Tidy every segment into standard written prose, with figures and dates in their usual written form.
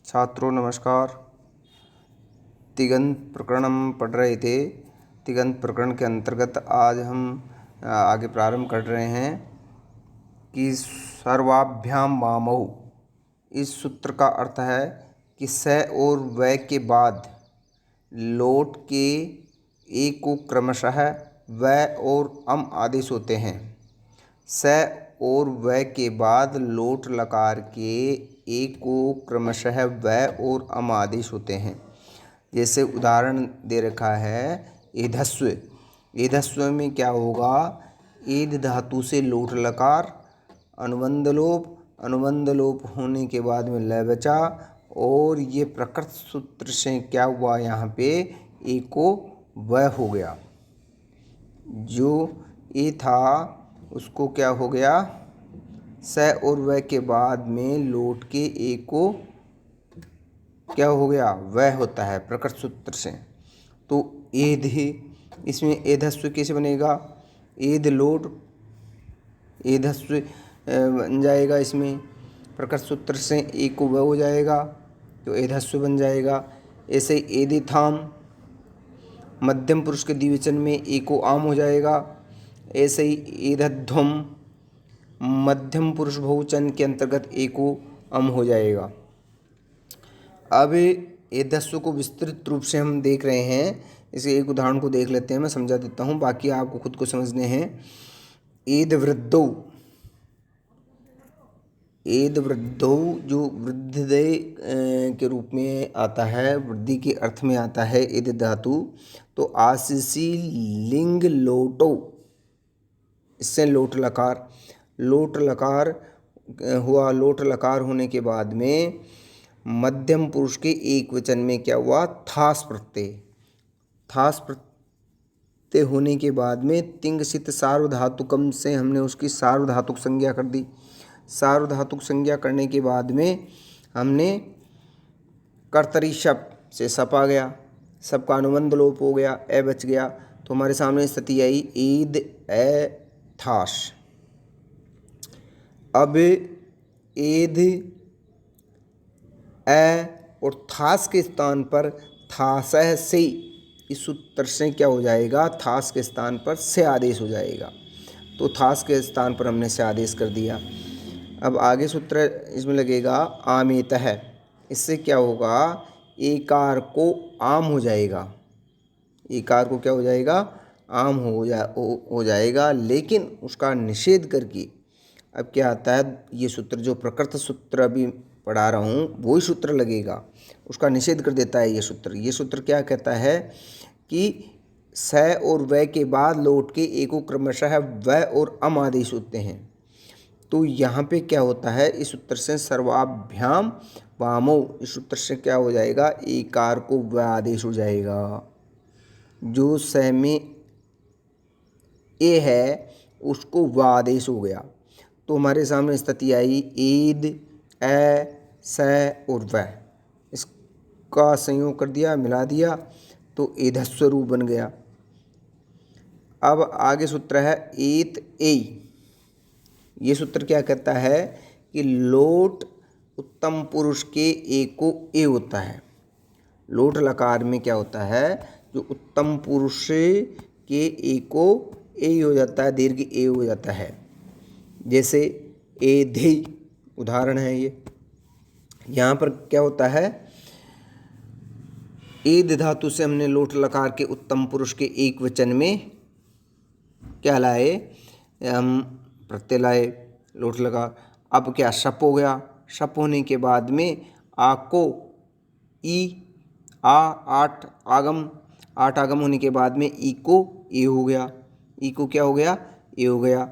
छात्रों नमस्कार। तिङन्त प्रकरण हम पढ़ रहे थे। तिङन्त प्रकरण के अंतर्गत आज हम आगे प्रारंभ कर रहे हैं कि सर्वाभ्याम वामौ। इस सूत्र का अर्थ है कि स और वै के बाद लोट के ए को क्रमशः वै और अम आदेश होते हैं। स और वै के बाद लोट लकार के ए को क्रमशः वै और अम आदेश होते हैं। जैसे उदाहरण दे रखा है एधस्व। एधस्व में क्या होगा? एध धातु से लोट लकार, अनुबंध लोप, अनुबंध लोप होने के बाद में लय बचा और ये प्रकृत सूत्र से क्या हुआ? यहाँ पे ए को वै हो गया। जो ए था उसको क्या हो गया? स और वै के बाद में लोट के ए को क्या हो गया? वै होता है प्रकृत सूत्र से। तो एध, इसमें एधस्व कैसे बनेगा? एध लोट एधस्व बन जाएगा। इसमें प्रकृत सूत्र से ए को वै हो जाएगा तो एधस्व बन जाएगा। ऐसे एदिथाम मध्यम पुरुष के द्विवचन में ए को आम हो जाएगा। ऐसे ही एधध्वम मध्यम पुरुष बहुवचन के अंतर्गत ए को अम हो जाएगा। अब एधस्व को विस्तृत रूप से हम देख रहे हैं। इसे एक उदाहरण को देख लेते हैं, मैं समझा देता हूँ, बाकी आपको खुद को समझने हैं। एद वृद्धौ, एद वृद्धौ जो वृद्धि के रूप में आता है, वृद्धि के अर्थ में आता है एद धातु। तो आशीषी लिंग लोटो, इससे लोट लकार, लोट लकार हुआ। लोट लकार होने के बाद में मध्यम पुरुष के एक वचन में क्या हुआ? थास प्रत्यय। थास प्रत्यय होने के बाद में तिंगसित सार्वधातुकम से हमने उसकी सार्वधातुक संज्ञा कर दी। सार्वधातुक संज्ञा करने के बाद में हमने कर्तरी शप से सप आ गया, सप का अनुबंध लोप हो गया, ए बच गया। तो हमारे सामने स्थिति आई ईद ए थास। अब एध ए और थास के स्थान पर थासह से, इस सूत्र से क्या हो जाएगा? थास के स्थान पर से आदेश हो जाएगा। तो थास के स्थान पर हमने से आदेश कर दिया। अब आगे सूत्र इसमें लगेगा आमेतः। इससे क्या होगा? एकार को आम हो जाएगा। एकार को क्या हो जाएगा? आम हो जाएगा। लेकिन उसका निषेध करके अब क्या आता है? ये सूत्र जो प्रकृत सूत्र अभी पढ़ा रहा हूँ वही सूत्र लगेगा, उसका निषेध कर देता है ये सूत्र। ये सूत्र क्या कहता है कि स और वै के बाद लोट के ए को क्रमशः वै और अम आदेश होते हैं। तो यहाँ पे क्या होता है? इस सूत्र से सर्वाभ्याम वामौ, इस सूत्र से क्या हो जाएगा? एकार को वै आदेश हो जाएगा। जो स में ए है उसको वै आदेश हो गया। तो हमारे सामने स्थिति आई ईद ए स और वै, इसका संयोग कर दिया, मिला दिया तो एधस्व रूप बन गया। अब आगे सूत्र है एत ए। ये सूत्र क्या कहता है कि लोट उत्तम पुरुष के ए को ए होता है। लोट लकार में क्या होता है? जो उत्तम पुरुष के ए को ए हो जाता है, दीर्घ ए हो जाता है। जैसे एधि उदाहरण है ये। यहाँ पर क्या होता है? एद धातु से हमने लोट लकार के उत्तम पुरुष के एक वचन में क्या लाए? हम प्रत्यय लाए, लोट लकार। अब क्या शप हो गया? शप होने के बाद में आ को ई आ आठ आगम, आठ आगम होने के बाद में ई को ए हो गया। ई को क्या हो गया? ए हो गया।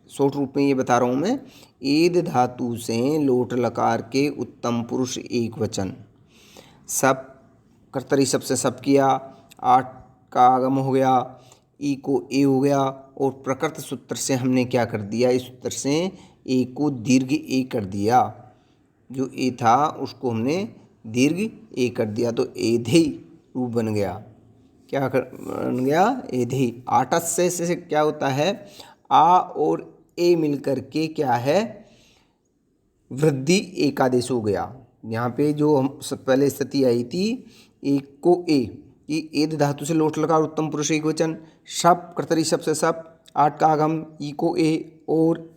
शॉर्ट रूप में ये बता रहा हूँ मैं। एद धातु से लोट लकार के उत्तम पुरुष एक वचन, सब कर्तरी शब्द से सब किया, आठ का आगम हो गया, ई को ए हो गया और प्रकृत सूत्र से हमने क्या कर दिया? इस सूत्र से ए को दीर्घ ए कर दिया। जो ए था उसको हमने दीर्घ ए कर दिया तो एधि रूप बन गया। क्या बन गया? एधि। आटस्य से क्या होता है? आ और ए मिलकर के क्या है? वृद्धि एकादेश हो गया। यहाँ पे जो हम सब पहले स्थिति आई थी एक को ए, कि एद धातु से लोट लकार उत्तम पुरुष एक वचन, शप कर्तरी शप से शप, 8 का आगम ई को ए, और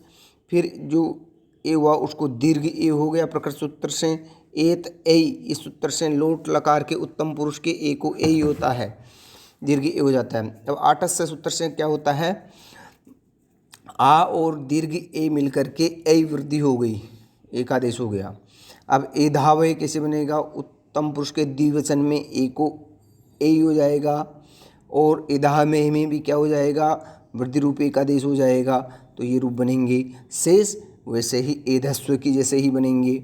फिर जो ए हुआ उसको दीर्घ ए हो गया प्रकृत सूत्र से, एत ए, इस सूत्र से लोट लकार के उत्तम पुरुष के ए को ए ही होता है, दीर्घ ए हो जाता है। अब आटस से सूत्र से क्या होता है, आ और दीर्घ ए मिलकर के ए वृद्धि हो गई, एक आदेश हो गया। अब ए धावय कैसे बनेगा, उत्तम पुरुष के द्विवचन में ए को ए ही हो जाएगा, और एदाह में भी क्या हो जाएगा, वृद्धि रूप एक आदेश हो जाएगा, तो ये रूप बनेंगे। शेष वैसे ही एधस्व की जैसे ही बनेंगे।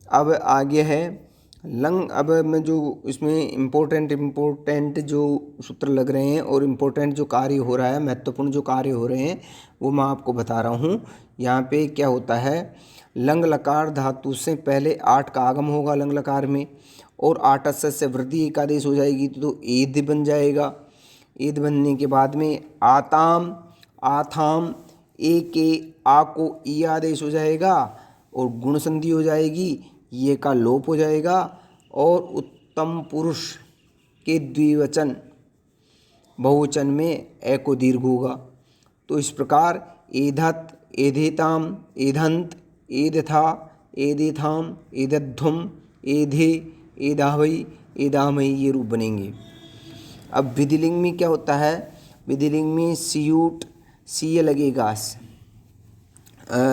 अब आगे है लंग। अब मैं जो इसमें इम्पोर्टेंट जो सूत्र लग रहे हैं और इम्पोर्टेंट जो कार्य हो रहा है, महत्वपूर्ण जो कार्य हो रहे हैं, वो मैं आपको बता रहा हूँ। यहाँ पे क्या होता है, लंग लकार धातु से पहले 8 का आगम होगा लंग लकार में, और 8 से वृद्धि एक आदेश हो जाएगी, तो ईद बन जाएगा। ईद बनने के बाद में आताम आथाम, ए के आ को ई आदेश हो जाएगा, और गुण संधि हो जाएगी, ये का लोप हो जाएगा, और उत्तम पुरुष के द्विवचन बहुवचन में ए को दीर्घ होगा। तो इस प्रकार एधत, एधेताम, एधंत, एधथा, एधेथाम, एधध्वम, एधे, एधावई, एधामयी ये रूप बनेंगे। अब विधिलिंग में क्या होता है, विधिलिंग में सियूट सीय लगेगा,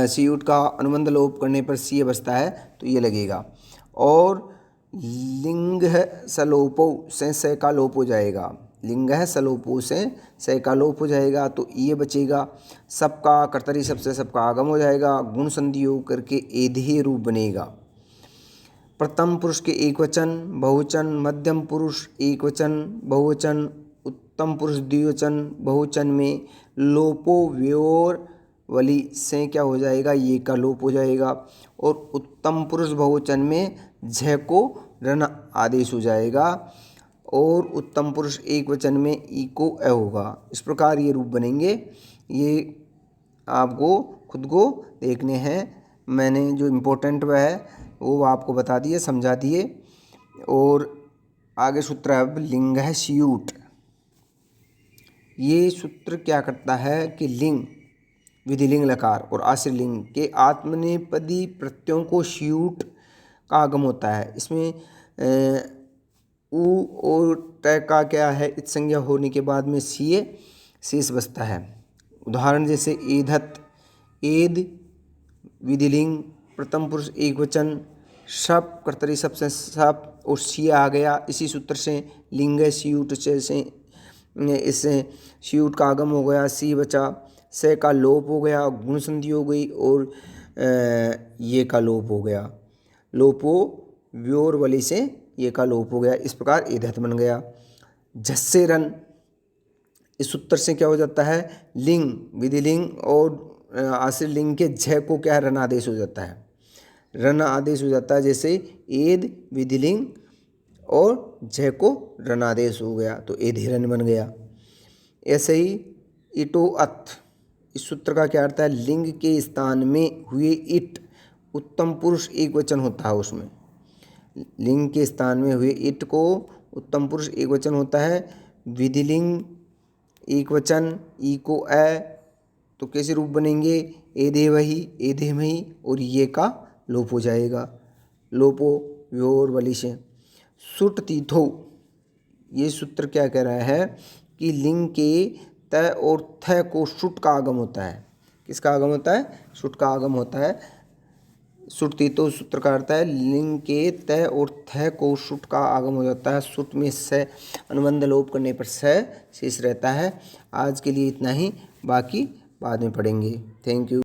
सियूट का अनुबंध लोप करने पर सीय बचता है, तो ये लगेगा। और लिंग सलोपो से स का लोप हो जाएगा, लिंग सलोपो से स का लोप हो जाएगा, तो ये बचेगा। सबका कर्तरी सबसे सबका आगम हो जाएगा, गुण संधि हो करके एधेय रूप बनेगा। प्रथम पुरुष के एक वचन बहुवचन, मध्यम पुरुष एक वचन बहुवचन, उत्तम पुरुष द्विवचन बहुवचन में लोपो व्योर वली से क्या हो जाएगा, ये का लोप हो जाएगा, और उत्तम पुरुष बहुवचन में झ को रन आदेश हो जाएगा, और उत्तम पुरुष एक वचन में ई को अ होगा। इस प्रकार ये रूप बनेंगे। ये आपको खुद को देखने हैं, मैंने जो इम्पोर्टेंट वह है वो आपको बता दिए, समझा दिए। और आगे सूत्र अब लिंग है स्यूट। ये सूत्र क्या करता है कि लिंग, विधिलिंग लकार और आश्रय लिंग के आत्मनेपदी प्रत्ययों को स्यूट का आगम होता है। इसमें उ और ट का क्या है, इत संज्ञा होने के बाद में सीए शेष बचता है। उदाहरण जैसे एधत, एद विधिलिंग प्रथम पुरुष एक वचन, शप कर्तरी शप से शप और सिया आ गया। इसी सूत्र से लिंग स्यूट से इससे स्यूट का आगम हो गया, सी बचा, से का लोप हो गया, गुण संधि हो गई, और ये का लोप हो गया, लोपो व्योर वली से ये का लोप हो गया। इस प्रकार एधत बन गया। झस्से रन, इस सूत्र से क्या हो जाता है, लिंग विधिलिंग और आश्रय लिंग के झ को क्या है, रन आदेश हो जाता है, रन आदेश हो जाता है। जैसे एद विधिलिंग और झ को रन आदेश हो गया, तो एधिरन बन गया। ऐसे ही इटो अथ, इस सूत्र का क्या अर्थ है, लिंग के स्थान में हुए इट, उत्तम पुरुष एक वचन होता है, उसमें लिंग के स्थान में हुए इट को उत्तम पुरुष एक वचन होता है। विधिलिंग एक वचन, ई को अ, तो कैसे रूप बनेंगे, एधेवही, एधेमही, और ये का लोप हो जाएगा, लोपो व्योर वली से। सुट तीथो, ये सूत्र क्या कह रहा है कि लिंग के त और थ को सुट का आगम होता है। किसका आगम होता है, सुट का आगम होता है। सुट तीतो सूत्र का अर्थ है लिंग के त और थ को सुट का आगम हो जाता है। सुट में स अनुबंध लोप करने पर स शेष रहता है। आज के लिए इतना ही, बाकी बाद में पढ़ेंगे। Thank you.